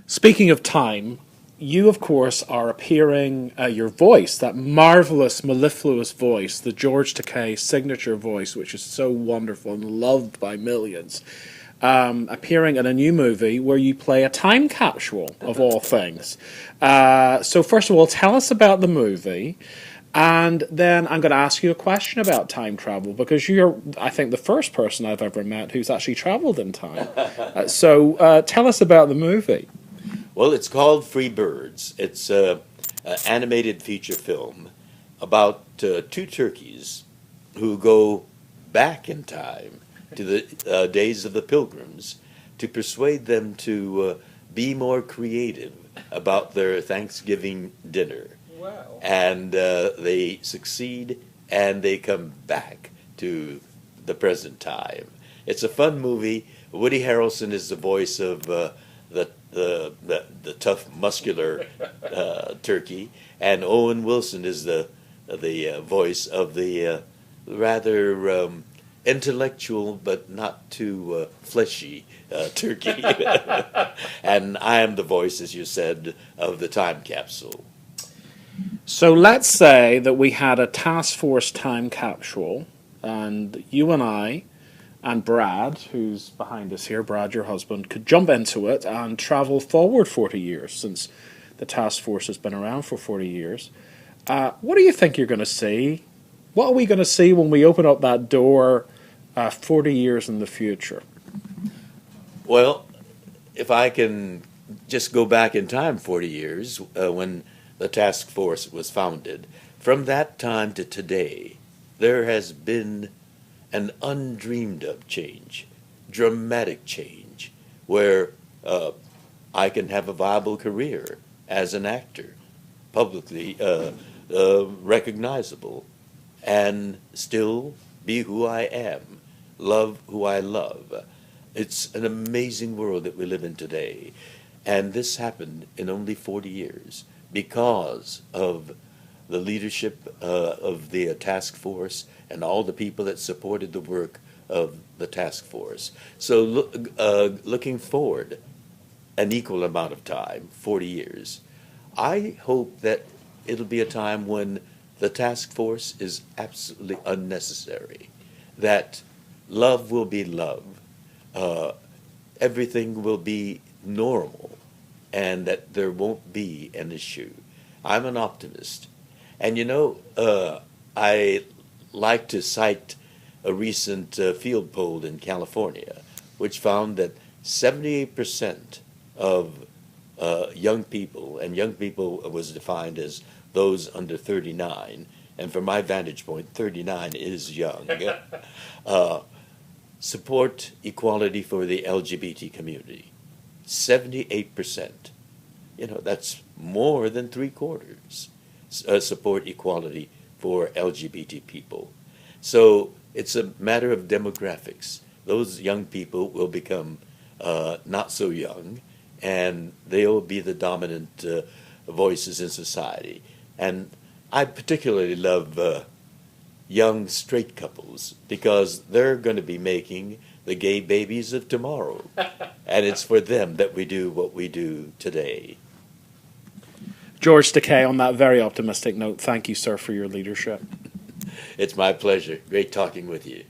Speaking of time, you, of course, are appearing, your voice, that marvelous, mellifluous voice, the George Takei signature voice, which is so wonderful and loved by millions, appearing in a new movie where you play a time capsule, of all things. So, first of all, tell us about the movie. And then I'm going to ask you a question about time travel because you're, I think, the first person I've ever met who's actually traveled in time. So tell us about the movie. Well, it's called Freebirds. It's an animated feature film about two turkeys who go back in time to the days of the Pilgrims to persuade them to be more creative about their Thanksgiving dinner. Wow. And they succeed and they come back to the present time. It's a fun movie. Woody Harrelson is the voice of the tough, muscular turkey, and Owen Wilson is the voice of the rather intellectual but not too fleshy turkey. And I am the voice, as you said, of the time capsule. So let's say that we had a task force time capsule, and you and I and Brad, who's behind us here, Brad, your husband, could jump into it and travel forward 40 years, since the task force has been around for 40 years. What do you think you're going to see? What are we going to see when we open up that door 40 years in the future? Well, if I can just go back in time 40 years, when the task force was founded, from that time to today, there has been an undreamed of change, dramatic change, where I can have a viable career as an actor, publicly recognizable, and still be who I am, love who I love. It's an amazing world that we live in today. And this happened in only 40 years because of the leadership of the task force and all the people that supported the work of the task force. So looking forward an equal amount of time, 40 years, I hope that it'll be a time when the task force is absolutely unnecessary, that love will be love, everything will be normal, and that there won't be an issue. I'm an optimist. And I like to cite a recent field poll in California, which found that 78% of young people, and young people was defined as those under 39, and from my vantage point, 39 is young, support equality for the LGBT community. 78%. That's more than three-quarters support equality for LGBT people. So it's a matter of demographics. Those young people will become not so young, and they'll be the dominant voices in society. And I particularly love young straight couples because they're going to be making the gay babies of tomorrow. And it's for them that we do what we do today. George Takei, on that very optimistic note, thank you, sir, for your leadership. It's my pleasure. Great talking with you.